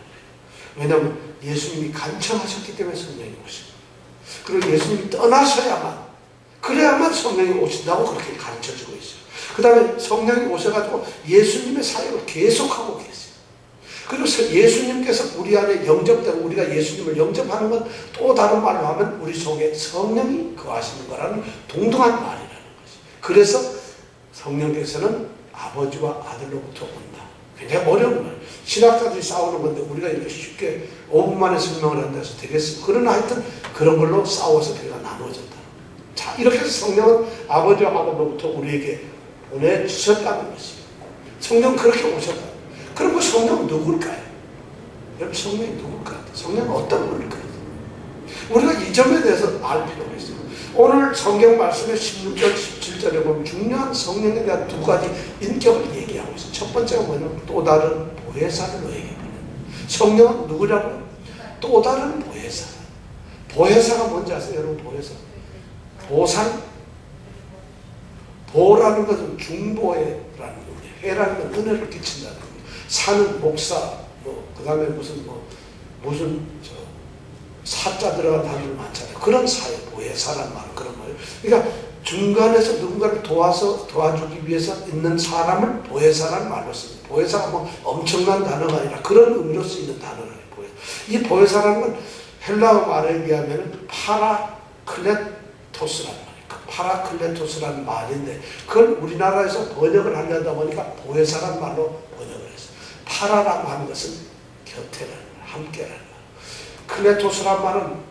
왜냐하면 예수님이 간청하셨기 때문에 성령이 오신 거예요. 그리고 예수님이 떠나셔야만, 그래야만 성령이 오신다고 그렇게 가르쳐주고 있어요. 그 다음에 성령이 오셔가지고 예수님의 사역을 계속하고 계세요. 그리고 예수님께서 우리 안에 영접되고 우리가 예수님을 영접하는 건 또 다른 말로 하면 우리 속에 성령이 거하시는 거라는 동등한 말이라는 것이. 그래서 성령께서는 아버지와 아들로부터 온다. 굉장히 어려운 말. 신학자들이 싸우는 건데 우리가 이렇게 쉽게 5분 만에 설명을 한다 해서 되겠습니까? 그러나 하여튼 그런 걸로 싸워서 우리가 나눠졌다. 자, 이렇게 해서 성령은 아버지와 아들로부터 우리에게 보내주셨다는 것이에요. 성령은 그렇게 오셨다. 그럼 그 성령은 누굴까요? 여러분 성령이 누굴 것 같아요? 성령은 어떤 분일 것 같아요? 우리가 이 점에 대해서 알 필요가 있어요. 오늘 성경 말씀의 16절, 17절에 보면 중요한 성령에 대한 두 가지 인격을 얘기하고 있어요. 첫 번째가 뭐냐면 또 보혜사를 너에게 보내. 성령은 누구라고요? 또 다른 보혜사. 보혜사가 뭔지 아세요? 여러분 보혜사. 보상. 보라는 것은 중보회라는 겁니다. 회라는 건 은혜를 끼친다는 겁니다. 사는 목사, 그 다음에 무슨 사자 들어간 단어들 많잖아요. 그런 사회, 보혜사란 말은 그런 거예요. 그러니까 중간에서 누군가를 도와주기 위해서 있는 사람을 보혜사란 말로 씁니다. 보혜사가 뭐 엄청난 단어가 아니라 그런 의미로 쓰이는 단어예요. 보혜사. 이 보혜사라는 건 헬라어 말에 의하면 파라클레토스라는 말이에요. 파라클레토스라는 말인데 그걸 우리나라에서 번역을 하려다 보니까 보혜사란 말로 번역을 했어요. 파라라고 하는 것은 곁에라는 말, 함께라는 말. 클레토스란 말은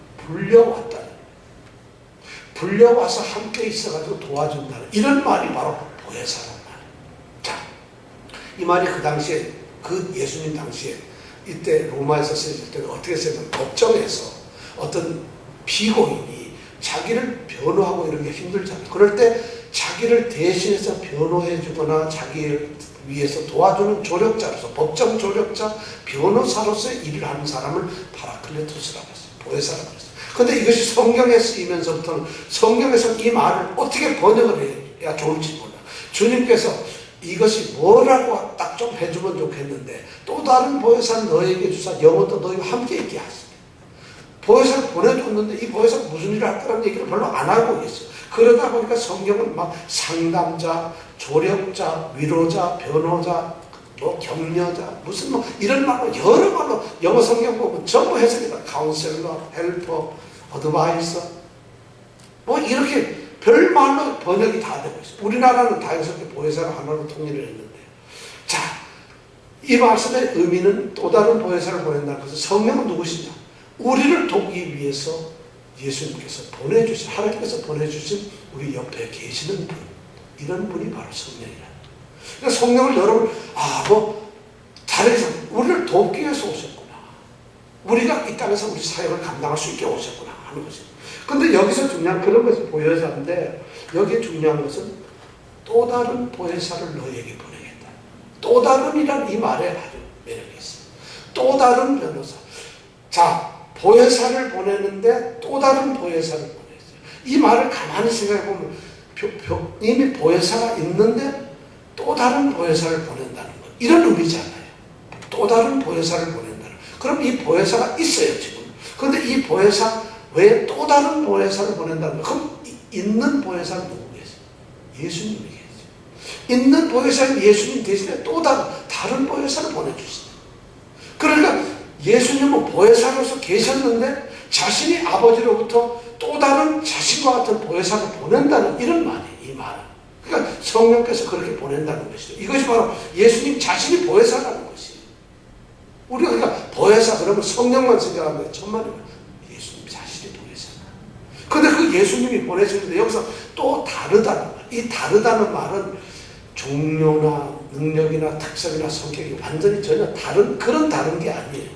불려와서 함께 있어가지고 도와준다는 이런 말이 바로 보혜사란 말이에요. 자, 이 말이 그 당시에 예수님 당시에 이때 로마에서 쓰여질 때는 어떻게 쓰냐면 법정에서 어떤 피고인이 자기를 변호하고 이런 게 힘들잖아요. 그럴 때 자기를 대신해서 변호해 주거나 자기를 위해서 도와주는 조력자로서 법정 조력자, 변호사로서의 일을 하는 사람을 파라클레토스라고 했어요. 보혜사라고 했어요. 그런데 이것이 성경에 쓰이면서부터는 성경에서 이 말을 어떻게 번역을 해야 좋을지 몰라. 주님께서 이것이 뭐라고 딱 좀 해주면 좋겠는데 또 다른 보혜사를 너에게 주사 영원토 너희와 함께 있게 하시니. 보혜사를 보내줬는데 이 보혜사가 무슨 일을 할 거라는 얘기를 별로 안 하고 있어요. 그러다 보니까 성경은 막 상담자, 조력자, 위로자, 변호자, 격려자, 무슨 이런 말로 여러 말로 영어 성경 보면 전부 해석이 다 카운셀러, 헬퍼, 어드바이서 이렇게 별 말로 번역이 다 되고 있어요. 우리나라는 다행스럽게 보혜사를 하나로 통일을 했는데 자, 이 말씀의 의미는 또 다른 보혜사를 보낸다는 것은 성령은 누구시냐? 우리를 돕기 위해서 예수님께서 보내주신, 하나님께서 보내주신 우리 옆에 계시는 분, 이런 분이 바로 성령이라. 그러니까 성령을 여러분, 다른 이상 우리를 돕기 위해서 오셨구나. 우리가 이 땅에서 우리 사역을 감당할 수 있게 오셨구나 하는 거죠. 근데 여기서 중요한 그런 것이 보혜사인데, 여기에 중요한 것은 또 다른 보혜사를 너에게 보내겠다. 또 다른이란 이 말에 아주 매력이 있어요. 또 다른 변호사. 자, 보혜사를 보내는데 또 다른 보혜사를 보냈어요. 이 말을 가만히 생각해보면 이미 보혜사가 있는데 또 다른 보혜사를 보낸다는 것, 이런 의미잖아요. 또 다른 보혜사를 보낸다는 것. 그럼 이 보혜사가 있어요 지금. 그런데 이 보혜사 왜 또 다른 보혜사를 보낸다는 것? 그럼 있는 보혜사는 누구겠어요? 예수님이 계세요. 있는 보혜사는 예수님 대신에 또 다른 보혜사를 보내주시죠. 그러니까 예수님은 보혜사로서 계셨는데 자신이 아버지로부터 또 다른 자신과 같은 보혜사를 보낸다는 이런 말이에요. 이 말은. 그러니까 성령께서 그렇게 보낸다는 것이죠. 이것이 바로 예수님 자신이 보혜사라는 것이에요. 우리가 그러니까 보혜사 그러면 성령만 생각하면 천만이면 예수님 자신이 보혜사다. 그런데 그 예수님이 보내시는데 여기서 또 다르다는 말. 이 다르다는 말은 종류나 능력이나 특성이나 성격이 완전히 전혀 그런 다른 게 아니에요.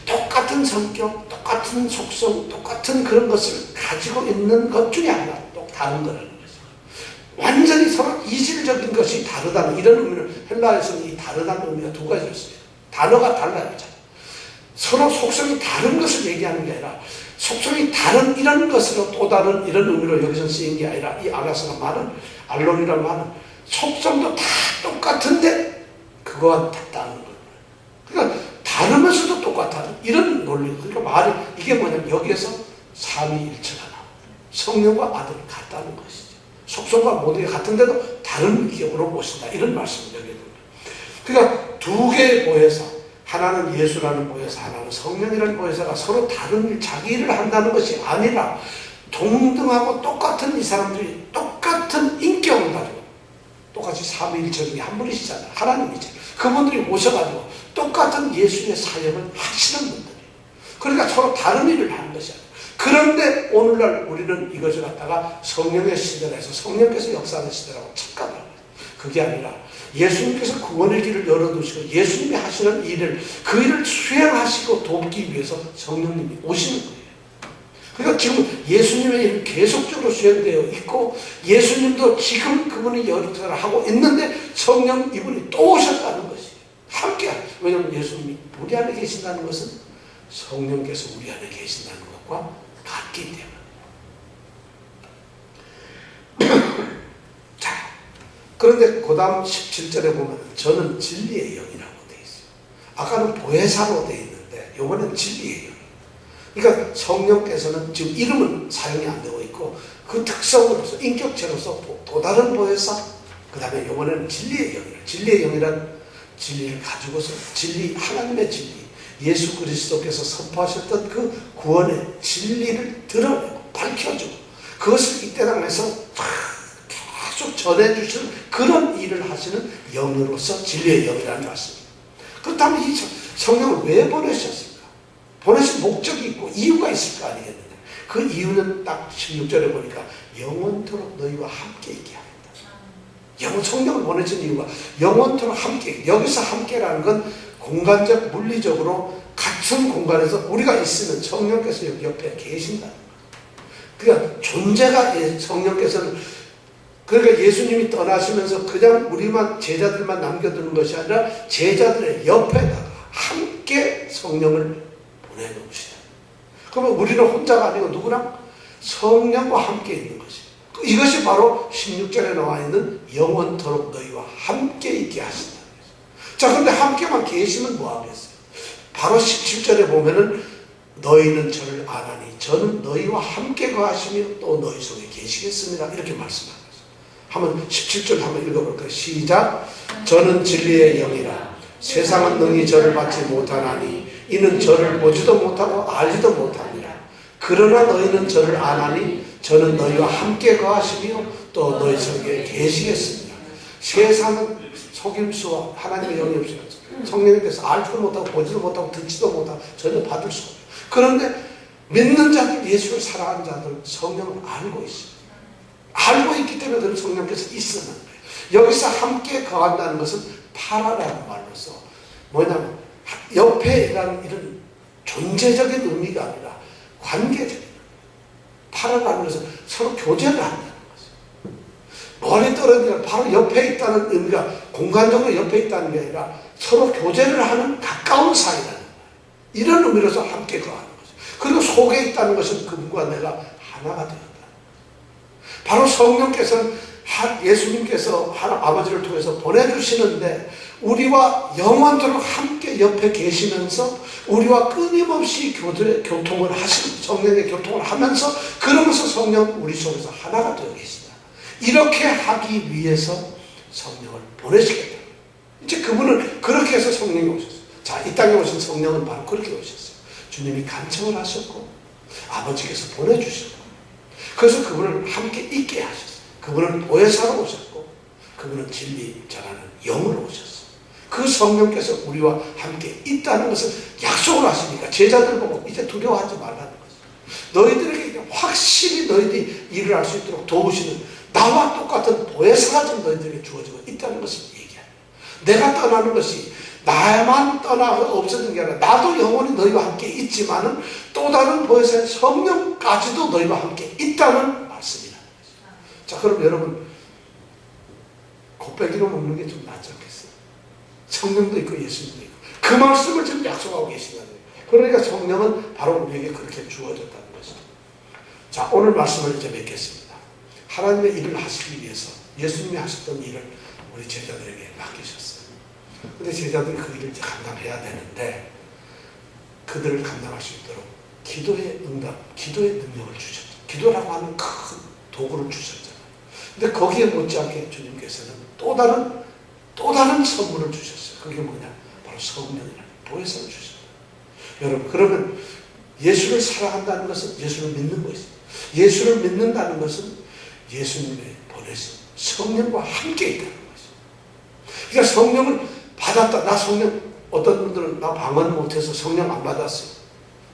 똑같은 성격, 똑같은 속성, 똑같은 그런 것을 가지고 있는 것 중에 하나, 또 다른 거라는 거죠. 완전히 서로 이질적인 것이 다르다는 이런 의미를, 헬라에서는 이 다르다는 의미가 두 가지였어요. 단어가 달라요. 서로 속성이 다른 것을 얘기하는 게 아니라 속성이 다른 이런 것으로 또 다른 이런 의미로 여기서 쓰인 게 아니라 이 아가스가 말은, 알론이라는 말은 속성도 다 똑같은데 그거와 같다는 거예요. 그러니까 다르면서도 똑같다는 이런 논리. 그러니까 말이 이게 뭐냐면 여기에서 삼위일체가 나와요. 성령과 아들이 같다는 것이죠. 속성과 모든 게 같은데도 다른 기억으로 보신다. 이런 말씀을 여기에 듭니다. 그러니까 두 개의 보혜사, 하나는 예수라는 보혜사, 하나는 성령이라는 보혜사가 서로 다른 자기 일을 한다는 것이 아니라 동등하고 똑같은 이 사람들이 똑같은 인격을 가지고 똑같이 삼위일체 중에 한 분이시잖아요. 하나님이죠. 그분들이 오셔가지고 똑같은 예수의 사역을 하시는 분들이에요. 그러니까 서로 다른 일을 하는 것이 아니에요. 그런데 오늘날 우리는 이것을 갖다가 성령의 시대에서 성령께서 역사하는 시대라고 착각을 합니다. 그게 아니라 예수님께서 구원의 길을 열어두시고 예수님이 하시는 일을 그 일을 수행하시고 돕기 위해서 성령님이 오시는 거예요. 그러니까 지금 예수님의 일은 계속적으로 수행되어 있고 예수님도 지금 그분이 열어두시를 하고 있는데 성령 이분이 또 오셨다는 것이 함께. 왜냐하면 예수님이 우리 안에 계신다는 것은 성령께서 우리 안에 계신다는 것과 같기 때문에. 자, 그런데 그 다음 17절에 보면 저는 진리의 영이라고 되어 있어요. 아까는 보혜사로 되어 있는데 이번엔 진리의 영. 그러니까 성령께서는 지금 이름은 사용이 안 되고 있고 그 특성으로서 인격체로서 또 다른 보혜사, 그 다음에 이번에는 진리의 영이라. 진리의 영이란 진리를 가지고서 진리, 하나님의 진리, 예수 그리스도께서 선포하셨던 그 구원의 진리를 드러내고 밝혀주고 그것을 이 땅에서 계속 전해주시는 그런 일을 하시는 영으로서 진리의 영이라는 말씀입니다. 그렇다면 이 성령을 왜 보내셨습니까? 보내신 목적이 있고 이유가 있을 거 아니겠느냐. 그 이유는 딱 16절에 보니까 영원토록 너희와 함께 있게 하겠다. 성령을 보내신 이유가 영원토록 함께. 여기서 함께라는 건 공간적, 물리적으로 같은 공간에서 우리가 있으면 성령께서 여기 옆에 계신다는 거예요. 그러니까 존재가 성령께서는, 그러니까 예수님이 떠나시면서 그냥 우리만 제자들만 남겨두는 것이 아니라 제자들의 옆에다가 함께 성령을 보내놓으시다. 그러면 우리는 혼자가 아니고 누구랑? 성령과 함께 있는 것이. 이것이 바로 16절에 나와 있는 영원토록 너희와 함께 있게 하신다는 것이죠. 자, 그런데 함께만 계시면 뭐하겠어요? 바로 17절에 보면은 너희는 저를 아나니 저는 너희와 함께 거하시며 또 너희 속에 계시겠습니다. 이렇게 말씀하는 거죠. 한번 17절 한번 읽어볼까요? 시작. 저는 진리의 영이라 세상은 능히 저를 받지 못하나니 이는 저를 보지도 못하고 알지도 못합니다. 그러나 너희는 저를 아나니 저는 너희와 함께 거하시며 또 너희 속에 계시겠습니다. 세상은 속임수와 하나님의 영이 없어요. 성령님께서 알지도 못하고 보지도 못하고 듣지도 못하고 전혀 받을 수 없어요. 그런데 믿는 자들, 예수를 사랑하는 자들 성령을 알고 있어요. 알고 있기 때문에 그런 성령께서 있으는 거예요. 여기서 함께 거한다는 것은 파라라는 말로서 뭐냐면 옆에라는 이런 존재적인 의미가 아니라 관계적인, 파라라는 것은 서로 교제를 한다는 거죠. 멀리 떨어지는 바로 옆에 있다는 의미가 공간적으로 옆에 있다는 게 아니라 서로 교제를 하는 가까운 사이라는 거예요. 이런 의미로서 함께 거하는 거죠. 그리고 속에 있다는 것은 그분과 내가 하나가 되었다. 바로 성령께서는 예수님께서 아버지를 통해서 보내주시는데 우리와 영원토록 함께 옆에 계시면서 우리와 끊임없이 교통을 하시는, 성령의 교통을 하면서 그러면서 성령 우리 속에서 하나가 되어 계신다. 이렇게 하기 위해서 성령을 보내시겠다. 이제 그분은 그렇게 해서 성령이 오셨어요. 자, 이 땅에 오신 성령은 바로 그렇게 오셨어요. 주님이 간청을 하셨고 아버지께서 보내주셨고 그래서 그분을 함께 있게 하셨어요. 그분은 보혜사로 오셨고 그분은 진리 전하는 영으로 오셨어요. 그 성령께서 우리와 함께 있다는 것을 약속을 하시니까 제자들 보고 이제 두려워하지 말라는 거죠. 너희들에게 확실히 너희들이 일을 할 수 있도록 도우시는 나와 똑같은 보혜사가 좀 너희들에게 주어지고 있다는 것을 얘기해요. 내가 떠나는 것이 나만 떠나서 없어진 게 아니라 나도 영원히 너희와 함께 있지만은 또 다른 보혜사의 성령까지도 너희와 함께 있다는 말씀이라는 거죠. 자, 그럼 여러분 곱빼기로 먹는 게 좀 낫지 않겠어요? 성령도 있고 예수님도 있고 그 말씀을 지금 약속하고 계신다는 거예요. 그러니까 성령은 바로 우리에게 그렇게 주어졌다는 것이죠. 자, 오늘 말씀을 이제 맺겠습니다. 하나님의 일을 하시기 위해서 예수님이 하셨던 일을 우리 제자들에게 맡기셨어요. 근데 제자들이 그 일을 이제 감당해야 되는데 그들을 감당할 수 있도록 기도의 응답, 기도의 능력을 주셨죠. 기도라고 하는 큰 도구를 주셨잖아요. 근데 거기에 못지않게 주님께서는 또 다른 선물을 주셨어요. 그게 뭐냐? 바로 성령이라는 보혜사를 주셨어요. 여러분, 그러면 예수를 사랑한다는 것은 예수를 믿는 것입니다. 예수를 믿는다는 것은 예수님의 보내신 성령과 함께 있다는 것입니다. 그러니까 성령을 받았다. 나 성령, 어떤 분들은 나 방언 못해서 성령 안 받았어요.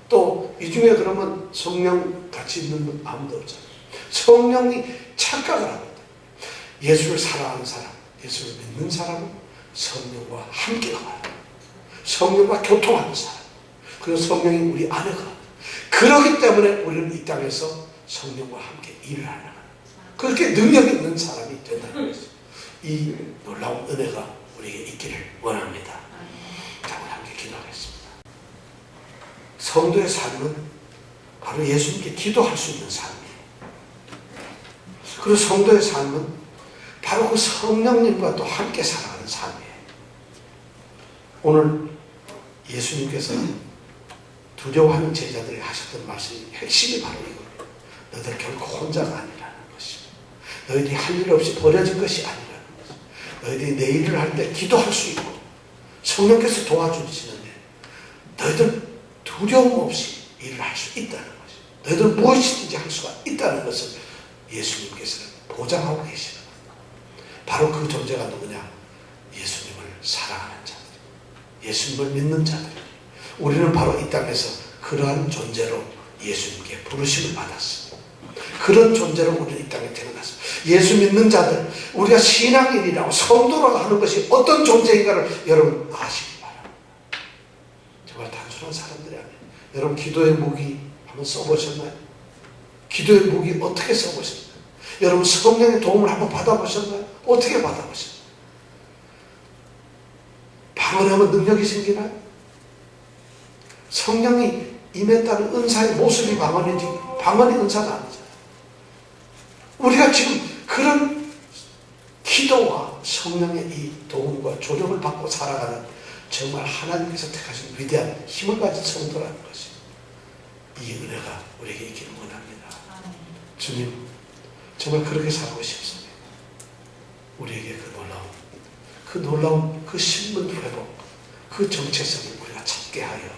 또 이 중에 그러면 성령 같이 있는 분 아무도 없잖아요. 성령이 착각을 합니다. 예수를 사랑하는 사람, 예수를 믿는 사람은 성령과 함께 가요. 성령과 교통하는 사람. 그리고 성령이 우리 안에 가. 그렇기 때문에 우리는 이 땅에서 성령과 함께 일을 하는 거예요. 그렇게 능력 있는 사람이 된다는 것이죠. 이 놀라운 은혜가 우리에게 있기를 원합니다. 자, 우리 함께 기도하겠습니다. 성도의 삶은 바로 예수님께 기도할 수 있는 삶이에요. 그리고 성도의 삶은 바로 그 성령님과 또 함께 살아가는 삶이에요. 오늘 예수님께서 두려워하는 제자들이 하셨던 말씀이 핵심이 바로 이거예요. 너희들 결코 혼자가 아니라는 것이고, 너희들이 할 일 없이 버려진 것이 아니라는 것이고, 너희들이 내 일을 할 때 기도할 수 있고 성령께서 도와주시는데 너희들 두려움 없이 일을 할 수 있다는 것이고, 너희들 무엇이든지 할 수가 있다는 것을 예수님께서는 보장하고 계시는 거예요. 바로 그 존재가 누구냐? 예수님을 사랑하는 자들, 예수님을 믿는 자들. 우리는 바로 이 땅에서 그러한 존재로 예수님께 부르심을 받았습니다. 그런 존재로 우리는 이 땅에 태어났습니다. 예수 믿는 자들, 우리가 신앙인이라고 성도라고 하는 것이 어떤 존재인가를 여러분 아시기 바랍니다. 정말 단순한 사람들이 아니에요. 여러분 기도의 무기 한번 써보셨나요? 기도의 무기 어떻게 써보셨나요? 여러분 성령의 도움을 한번 받아보셨나요? 어떻게 받아보셨나요? 방언하면 능력이 생기나요? 성령이 임했다는 은사의 모습이 방언이지 방언이 은사가 아니잖아요. 우리가 지금 그런 기도와 성령의 이 도움과 조력을 받고 살아가는 정말 하나님께서 택하신 위대한 힘을 가진 성도라는 것이, 이 은혜가 우리에게 있기를 원합니다. 주님, 정말 그렇게 살고 싶습니다. 우리에게 그 놀라운 그 신분 회복, 그 정체성을 우리가 찾게 하여